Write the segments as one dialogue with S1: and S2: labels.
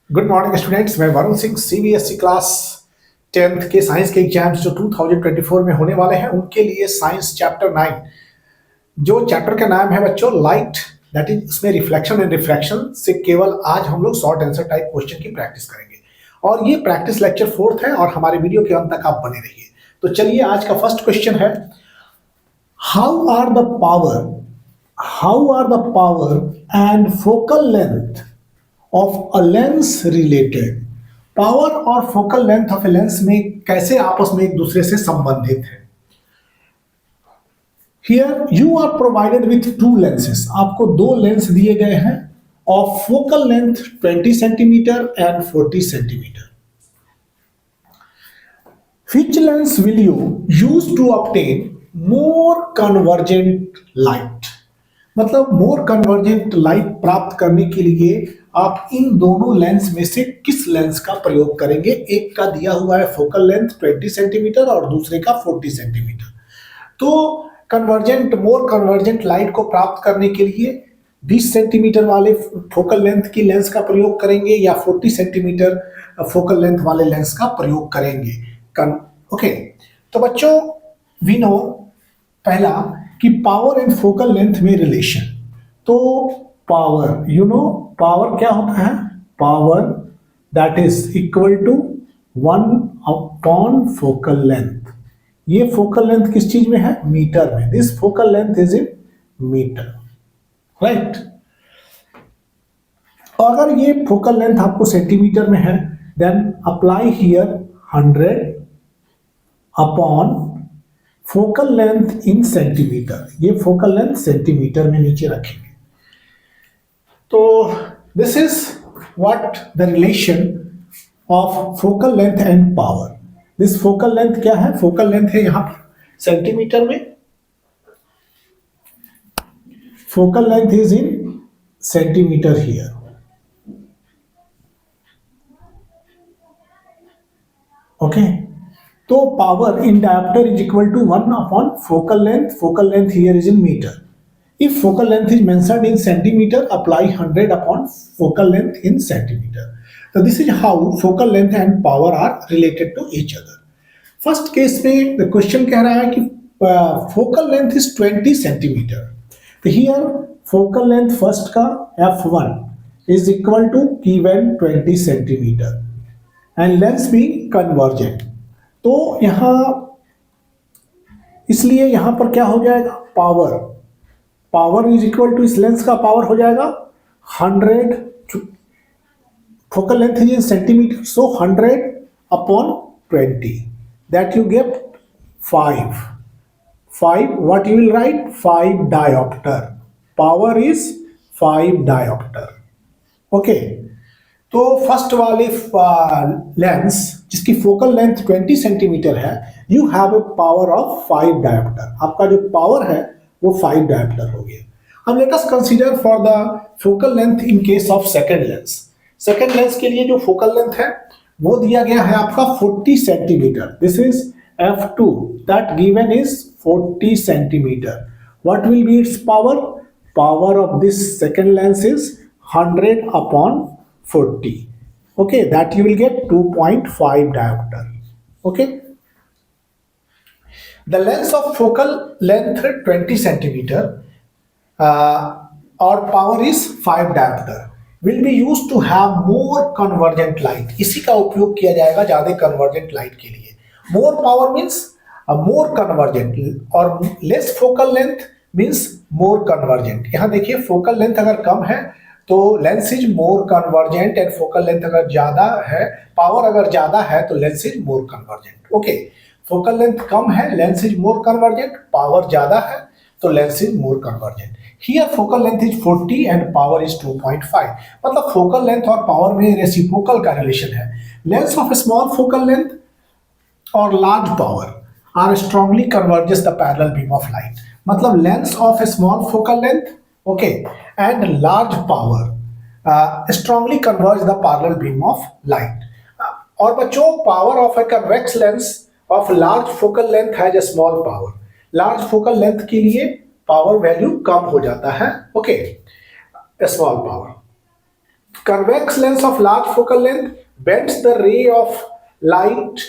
S1: Good morning students, मैं Varun Singh. CBSE class 10th के science के एग्जाम्स जो 2024 में होने वाले हैं उनके लिए साइंस चैप्टर 9, जो चैप्टर का नाम है बच्चों लाइट, दैट इज इसमें रिफ्लेक्शन एंड रिफ्रैक्शन से केवल आज हम लोग शॉर्ट आंसर टाइप क्वेश्चन की प्रैक्टिस करेंगे। और ये प्रैक्टिस लेक्चर 4th है और हमारे वीडियो के अंत तक आप बने रहिए। तो चलिए, आज का फर्स्ट क्वेश्चन है, how are the power and focal length of a lens related. Power और focal length of a lens में कैसे आपस में एक दूसरे से संबंधित है। Here you are provided with two lenses, आपको दो लेंस दिए गए हैं of focal length 20 centimetre and 40 centimetre. Which lens will you use to obtain more convergent light? मतलब मोर कन्वर्जेंट लाइट प्राप्त करने के लिए आप इन दोनों लेंस में से किस लेंस का प्रयोग करेंगे। एक का दिया हुआ है फोकल लेंथ 20 सेंटीमीटर और दूसरे का 40 सेंटीमीटर। तो मोर कन्वर्जेंट लाइट को प्राप्त करने के लिए 20 सेंटीमीटर वाले फोकल लेंथ की लेंस का प्रयोग करेंगे या 40 सेंटीमीटर फोकल लेंथ वाले लेंस का प्रयोग करेंगे। ओके, तो बच्चों वी नो पहला कि पावर एंड फोकल लेंथ में रिलेशन। तो पावर, पावर क्या होता है? Power that is equal to 1 upon focal length. ये फोकल लेंथ किस चीज में है? मीटर में। This focal length is in metre, right. और अगर ये फोकल लेंथ आपको सेंटीमीटर में है, then apply here 100 upon focal length in centimetre. ये फोकल लेंथ सेंटीमीटर में नीचे रखेंगे। तो this is what the relation of focal length and power. This focal length क्या है? फोकल लेंथ है यहां पर सेंटीमीटर में, focal length is in centimetre here. Okay, तो power in diopter is equal to 1 upon focal length. Focal length here is in meter. If focal length is mentioned in centimeter, apply 100 upon focal length in centimeter. So this is how focal length and power are related to each other. First case में the question कह रहा है कि focal length is 20 centimeter. तो here focal length first का f1 is equal to given 20 centimeter and lens being convergent. तो यहां इसलिए यहां पर क्या हो जाएगा? पावर इज इक्वल टू, इस लेंस का पावर हो जाएगा 100, focal length is in centimetre, so 100 upon 20, that you get 5 what you will write? 5 dioptre. Power is 5 dioptre. Okay, तो फर्स्ट वाले लेंस जिसकी फोकल लेंथ 20 सेंटीमीटर है, you have a power of 5 dioptre. आपका जो power है वो 5 dioptre हो गया। अब let us consider for the focal length in case of second lens. Second lens के लिए जो फोकल लेंथ है वो दिया गया है आपका 40 centimetre. This is f2, that given is 40 centimetre. What will be it's power? Power of this second lens is 100 upon 40. Okay, that you will get 2.5 diopter. Okay, the lens of focal length 20 centimeter or power is 5 diopter will be used to have more convergent light. इसी का उपयोग किया जाएगा ज्यादा convergent light के लिए। More power means more convergent और less focal length means more convergent. यहाँ देखिए focal length अगर कम है तो lens is more convergent and focal length अगर ज्यादा है, पावर अगर ज्यादा है तो lens is more convergent. Okay, focal length कम है, lens is more convergent, power ज्यादा है तो lens is more convergent. Here focal length is 40 and power is 2.5। मतलब फोकल लेंथ और पावर में रेसिप्रोकल का रिलेशन है। Lens of small focal length और large power are strongly converges the parallel beam of light. मतलब lens of small focal length okay and large power strongly converge the parallel beam of light. और बच्चों power of a convex lens of large focal length has a small power. Large focal length के लिए power value कम हो जाता है। Okay, small power. convex lens of large focal length bends the ray of light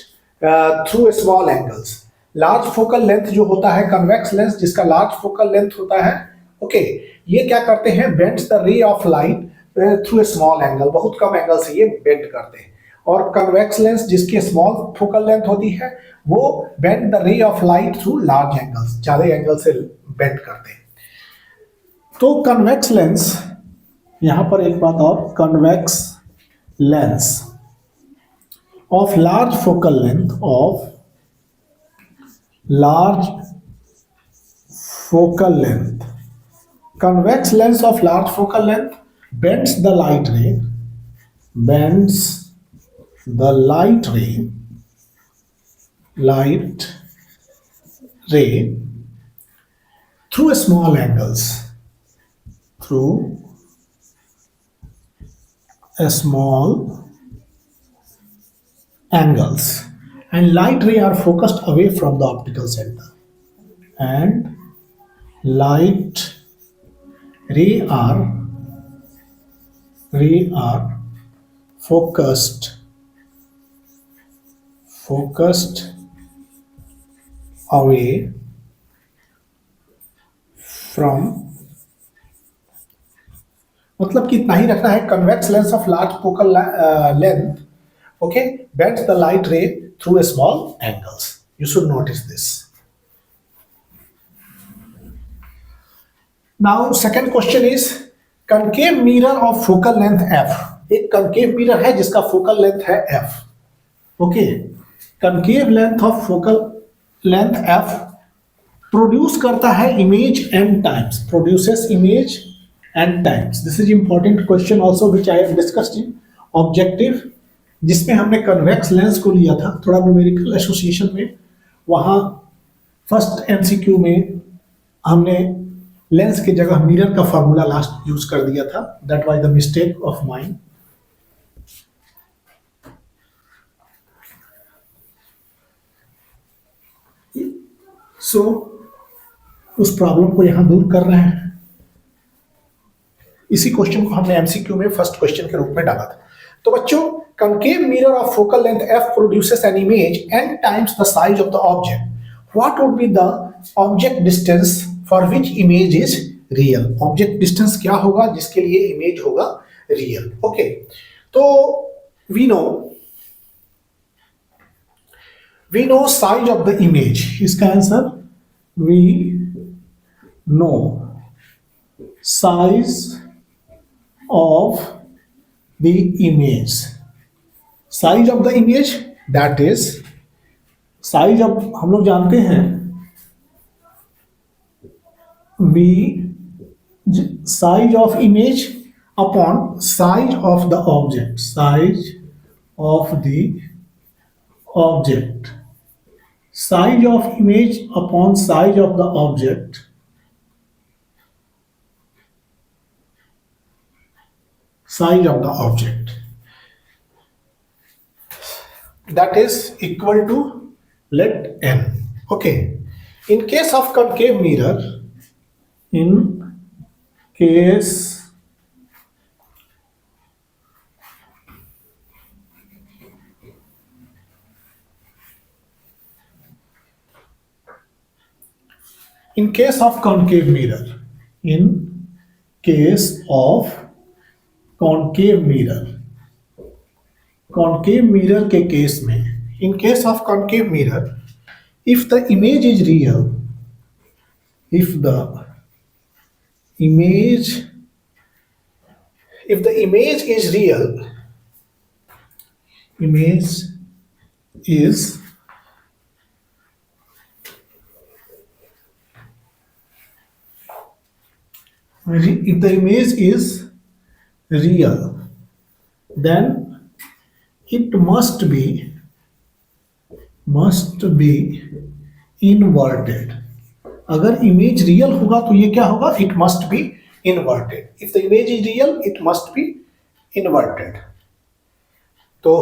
S1: through small angles. Large focal length जो होता है convex lens जिसका large focal length होता है ओके ये क्या करते हैं bends the ray of light through a small angle बहुत कम एंगल से ये बेंड करते हैं और कन्वेक्स लेंस जिसकी स्मॉल फोकल लेंथ होती है वो bend the ray of light through large angles ज्यादा एंगल से बेंड करते हैं तो कन्वेक्स लेंस यहां पर एक बात और convex lens of large focal length of large focal length convex lens of large focal length bends the light ray light ray through small angles through a small angles and light ray are focused away from the optical center and light ray are focused away from मतलब कि इतना ही रखना है convex lens of large focal length okay bends the light ray through a small angles you should notice this now second question is concave mirror of focal length f एक concave mirror है जिसका focal length है f okay concave length of focal length f produce करता है image n times produces image n times this is important question also which I have discussed in objective जिसमें हमने convex lens को लिया था थोड़ा numerical association में वहां फर्स्ट एमसीक्यू में हमने लेंस की जगह मिरर का फॉर्मूला लास्ट यूज कर दिया था that was the mistake of mind so उस प्रॉब्लम को यहां दूर कर रहे हैं इसी क्वेश्चन को हमने एमसीक्यू में फर्स्ट क्वेश्चन के रूप में डाला था तो बच्चों concave mirror of focal length f produces an image n times the size of the object. What would be the object distance for which image is real? Object distance क्या होगा जिसके लिए image होगा real. Okay. तो we know size of the image. इसका answer we know size of the image. Size of the image that is size of हम लोग जानते हैं we size of image upon size of the object size of the object size of image upon size of the object size of the object that is equal to let n okay in case of concave mirror in case of concave mirror in case of concave mirror के case में in case of concave mirror if the image is real if the image is real if the image is real then it must be inverted अगर image real होगा तो ये क्या होगा it must be inverted if the image is real it must be inverted तो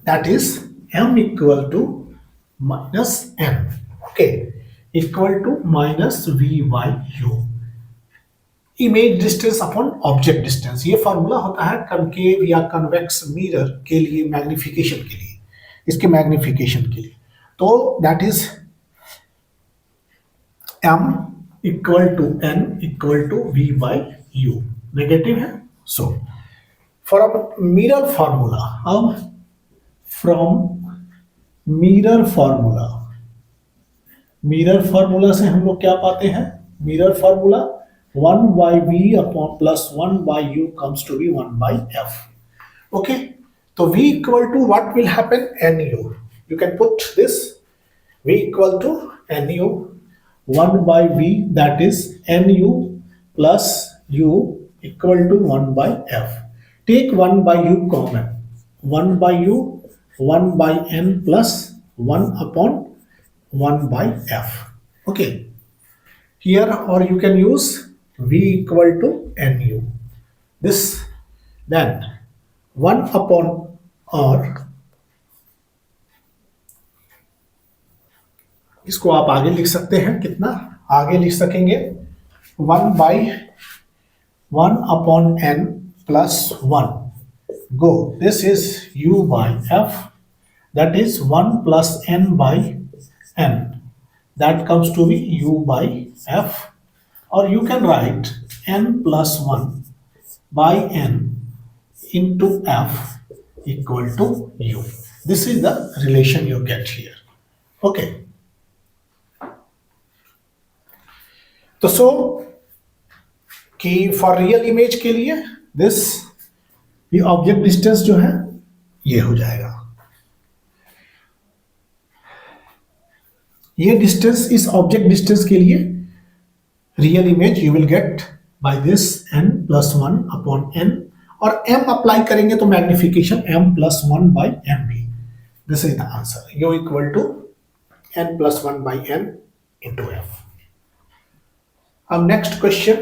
S1: that is m equal to minus n okay equal to minus v by u image distance upon object distance, ये formula होता है concave या convex mirror के लिए, magnification के लिए, इसके मैग्निफिकेशन के लिए। तो that is m equal to n equal to v by u, negative है। सो फ्रॉम मिरर फॉर्मूला, अब from mirror formula, mirror formula से हम लोग क्या पाते हैं, mirror formula 1 by v upon plus 1 by u comes to be 1 by f. Okay, so v equal to what will happen, nu. You can put this v equal to nu 1 by v, that is nu plus u equal to 1 by f. Take 1 by u common, 1 by u 1 by n plus 1 upon 1 by f. Okay, here or you can use v equal to nu, this, then 1 upon, or इसको आप आगे लिख सकते हैं, कितना आगे लिख सकेंगे, 1 by 1 upon n plus 1, go, this is u by f, that is 1 plus n by n, that comes to be u by f, or you can write n plus 1 by n into f equal to u. This is the relation you get here. Okay. तो सो कि for real image के लिए this, ये object distance जो है ये हो जाएगा, ये डिस्टेंस इस ऑब्जेक्ट डिस्टेंस के लिए real image you will get by this n plus 1 upon n, और m अप्लाई करेंगे तो magnification m plus 1 by m भी, this is the answer, u equal to n plus 1 by n into f. अब next question,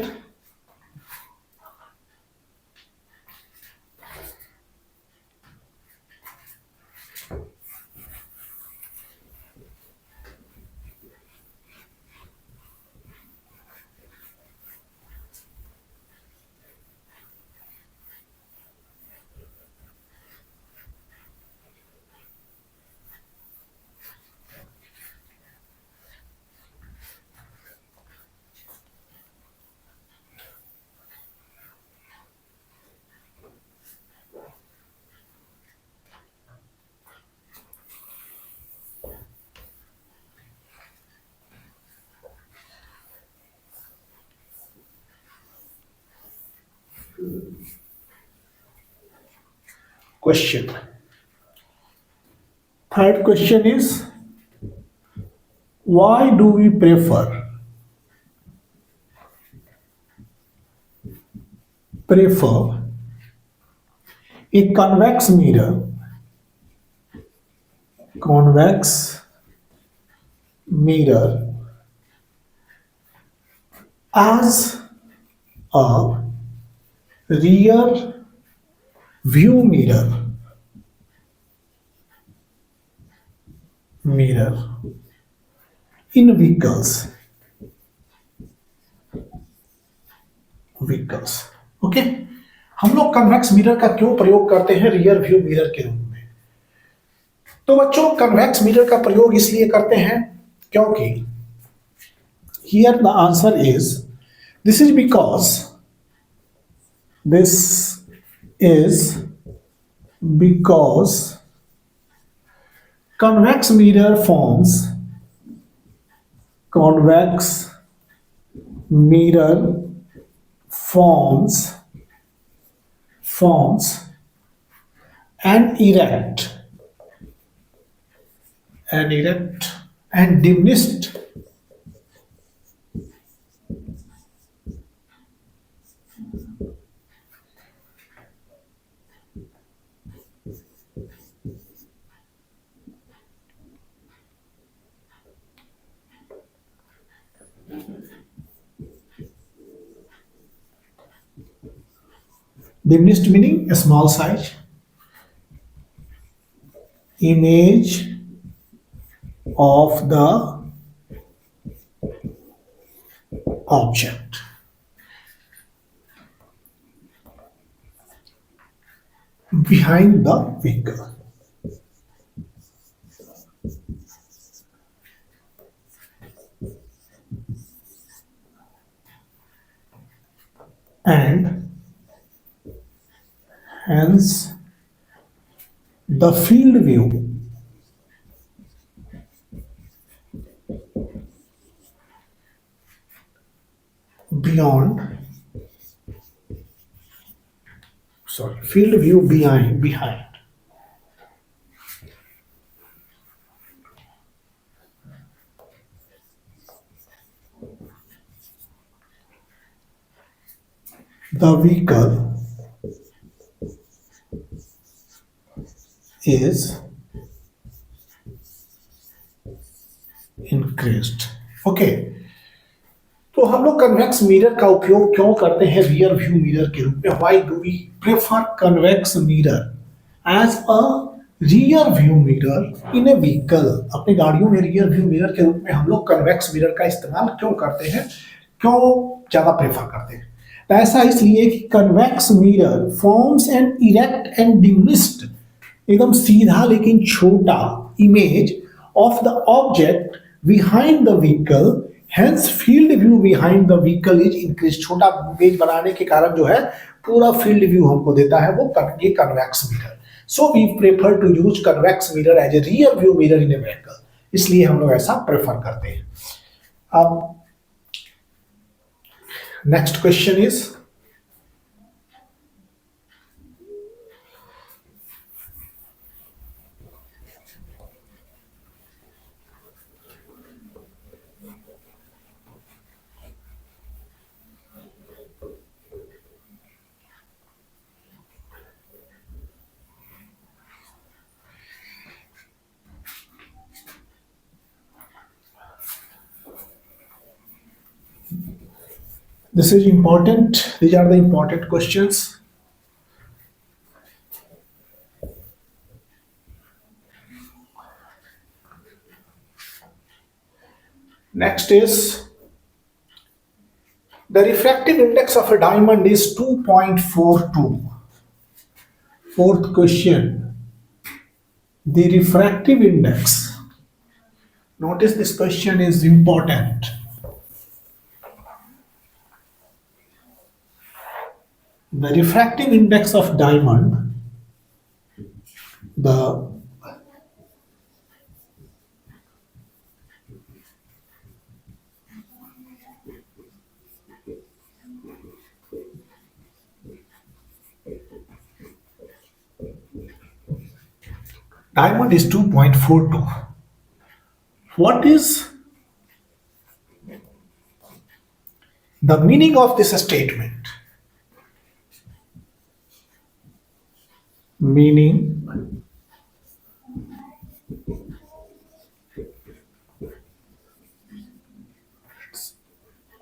S1: question, third question is, why do we prefer a convex mirror as a rear view mirror in vehicles. Okay, हम लोग convex mirror का क्यों प्रयोग करते हैं rear view mirror के रूप में? तो बच्चों कन्वेक्स मिरर का प्रयोग इसलिए करते हैं क्योंकि here the answer is, this is because convex mirror forms an erect and diminished meaning a small size image of the object. behind the vehicle. And hence the field view beyond, field view behind the vehicle is increased. Okay, तो हम लोग convex mirror का उपयोग क्यों करते हैं rear view mirror के रूप में? Why do we prefer convex mirror as a rear view mirror in a vehicle? अपनी गाड़ियों में रियर व्यू मिरर के रूप में हम लोग कन्वेक्स मिरर का इस्तेमाल क्यों करते हैं, क्यों ज्यादा प्रेफर करते हैं? तो ऐसा इसलिए कि convex mirror forms an erect and diminished, एकदम सीधा लेकिन छोटा image of the object behind the vehicle, hence field view behind the vehicle is increase. छोटा इमेज बनाने के कारण जो है पूरा फील्ड व्यू हमको देता है वो ये convex mirror. So we prefer to use convex mirror as a rear view mirror in a vehicle, इसलिए हम लोग ऐसा प्रेफर करते हैं। अब next question is, this is important, these are the important questions. Next is, the refractive index of a diamond is 2.42. Fourth question, the refractive index, notice this question is important. The refractive index of diamond, the diamond is 2.42. What is the meaning of this statement? Meaning,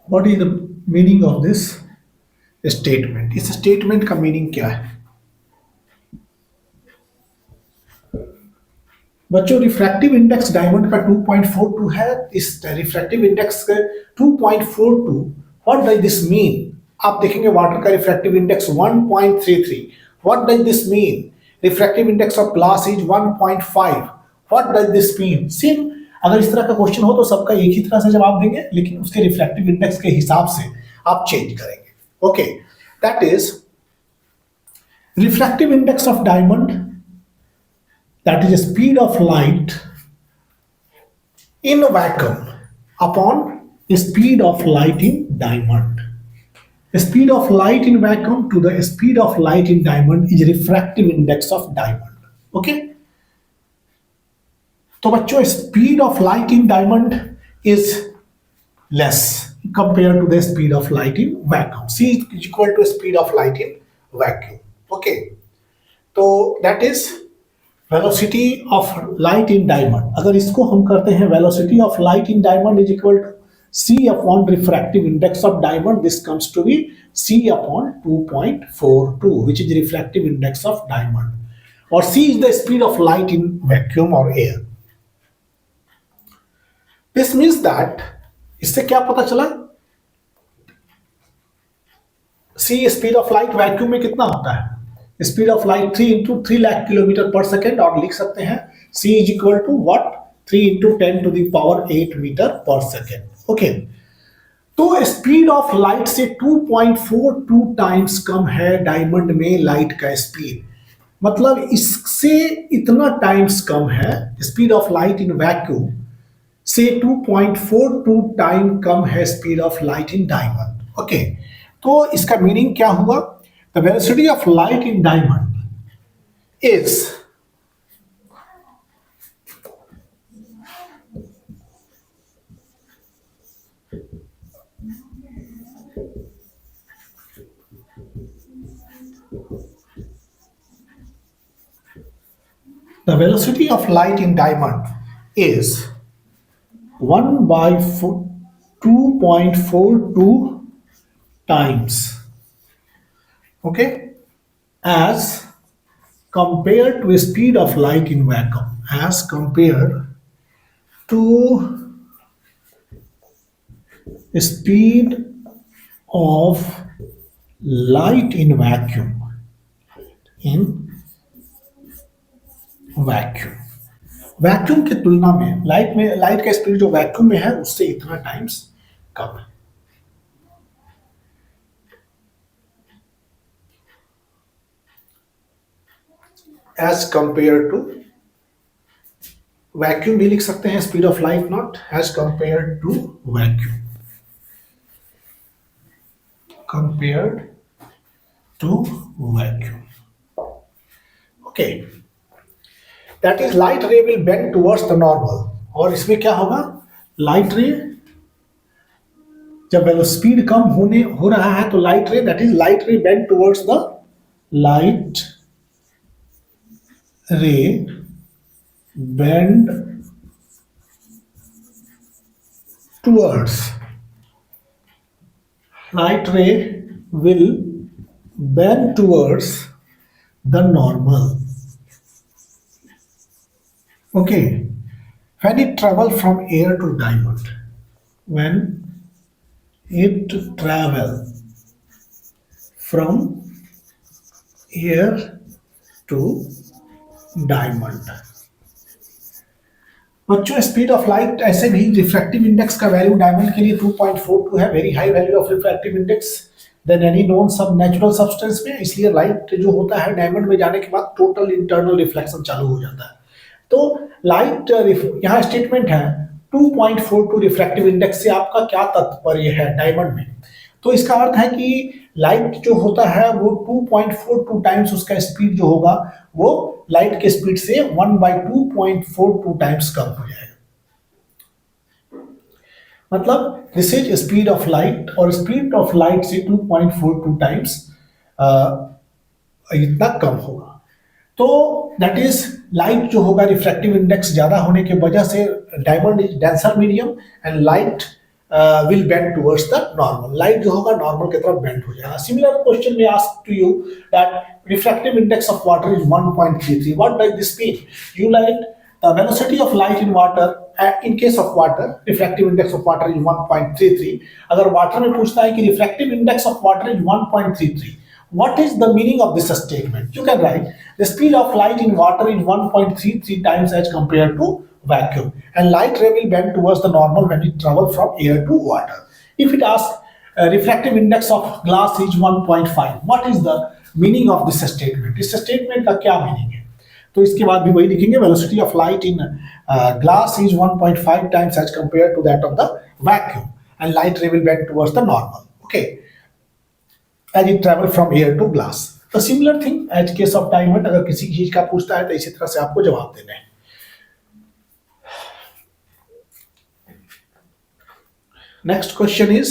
S1: what is the meaning of this statement? इस statement का meaning क्या है? बच्चों, refractive index diamond का 2.42 है। इस refractive index का 2.42, what does this mean? आप देखेंगे वाटर का refractive index 1.33, what does this mean? Refractive index of glass is 1.5, what does this mean? Same, अगर इस तरह का क्वेश्चन हो तो सबका एक ही तरह से जवाब देंगे, लेकिन उसके रिफ्रैक्टिव इंडेक्स के हिसाब से आप चेंज करेंगे। Okay, that is refractive index of diamond, that is the speed of light in a vacuum upon the speed of light in diamond. The speed of light in vacuum to the speed of light in diamond is refractive index of diamond. Okay? तो बच्चों, speed of light in diamond is less compared to the speed of light in vacuum. C is equal to speed of light in vacuum. Okay? तो that is velocity of light in diamond. अगर इसको हम करते हैं velocity of light in diamond is equal to C upon refractive index of diamond, this comes to be C upon 2.42 which is refractive index of diamond, और C is the speed of light in vacuum और air. This means that, इससे क्या पता चला? C speed of light vacuum में कितना होता है? Speed of light 3 into 3 lakh kilometre पर सेकेंड, और लिख सकते हैं c is equal to what 3 into 10⁸ okay. तो स्पीड ऑफ लाइट से 2.42 टाइम्स कम है डायमंड में लाइट का स्पीड, मतलब इससे इतना टाइम्स कम है speed of light in vacuum से 2.42 टाइम कम है speed of light in diamond. Okay, तो इसका मीनिंग क्या हुआ? The velocity of light in diamond is the velocity of light in diamond is 1 by 2.42 times, okay, as compared to speed of light in vacuum, as compared to speed of light in vacuum, in vacuum. Vacuum की तुलना में light का speed जो vacuum में है उससे इतना times कम है। एज कंपेयर टू वैक्यूम भी लिख सकते हैं, speed of light not as compare to vacuum, compared to vacuum. Okay, that is light ray will bend towards the normal. और इसमें क्या होगा? लाइट रे जब स्पीड कम हो रहा है तो लाइट रे बेंड टुवर्ड्स द लाइट रे bend towards light ray will bend towards the normal. Okay, when it travel from air to diamond, when it travel from air to diamond, बच्चों speed of light ऐसे भी refractive index का value diamond के लिए 2.42 है, very high value of refractive index than any known सब natural substance में। इसलिए लाइट जो होता है डायमंड में जाने के बाद टोटल इंटरनल रिफ्लेक्शन चालू हो जाता है। तो लाइट यहाँ स्टेटमेंट है 2.42 रिफ्रैक्टिव इंडेक्स से आपका क्या तात्पर्य है डायमंड में? तो इसका अर्थ है कि लाइट जो होता है वो 2.42 टाइम्स उसका स्पीड जो होगा वो लाइट के स्पीड से 1/2.42 टाइम्स कम हो जाएगा। मतलब this is speed of light, और स्पीड ऑफ लाइट से 2.42 टाइम्स इतना कम होगा। तो दैट इज लाइट जो होगा रिफ्रैक्टिव इंडेक्स ज्यादा होने की वजह से diamond is denser medium and light will bend towards the normal. Light जो होगा normal की तरफ bend हो जाएगा। Similar question may ask to you that refractive index of water is 1.33. What does this mean? You like the velocity of light in water. In case of water, refractive index of water is 1.33. अगर water में पूछता है कि refractive index of water is 1.33. What is the meaning of this statement? You can write the speed of light in water is 1.33 times as compared to vacuum, and light ray will bend towards the normal when it travel from air to water. If it asks refractive index of glass is 1.5, what is the meaning of this statement? इस statement का क्या meaning है? तो इसके बाद भी वही लिखेंगे, velocity of light in glass is 1.5 times as compared to that of the vacuum, and light ray will bend towards the normal. Okay, as it travel from air to glass. The similar thing as case of diamond, अगर किसी चीज का पूछता है तो इसी तरह से आपको जवाब देना है। Next question is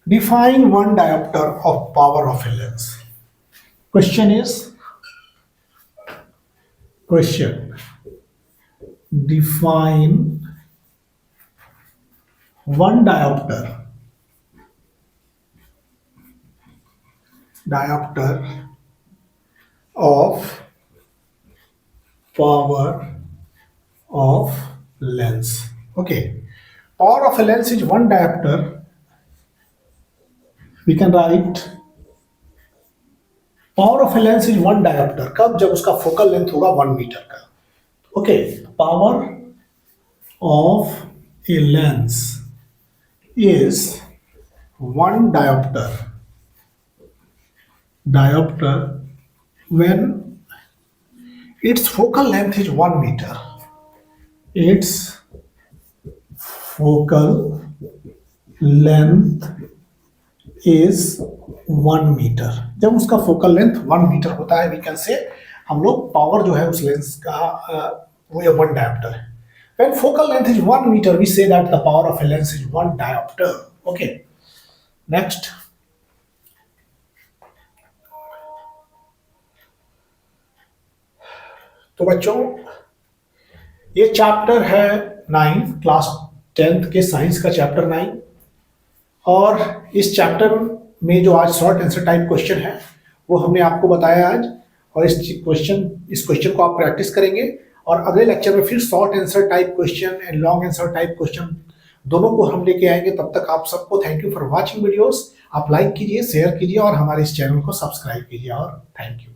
S1: define one diopter of power of a lens. Question define one diopter of power of lens. Okay, power of a lens is one diopter. We can write power of a lens is one dioptre कब, जब उसका focal length होगा 1 metre का. Okay, power of a lens is one dioptre when its focal length is 1 meter. Its focal length is 1 metre. जब उसका focal length 1 metre होता है, we can say हम लोग पावर जो है उस लेंस का वो ये वन डायोप्टर है. When focal length is 1 meter, we say that the power of a lens is one diopter. Okay. Next. तो बच्चों ये चैप्टर है 9, क्लास 10th के साइंस का चैप्टर 9. और इस चैप्टर में जो आज शॉर्ट आंसर टाइप क्वेश्चन है वो हमने आपको बताया आज. और इस क्वेश्चन को आप प्रैक्टिस करेंगे और अगले लेक्चर में फिर short answer type question and long answer type question दोनों को हम लेके आएंगे. तब तक आप सबको thank you for watching videos. आप लाइक कीजिए, शेयर कीजिए और हमारे इस चैनल को सब्सक्राइब कीजिए और थैंक यू.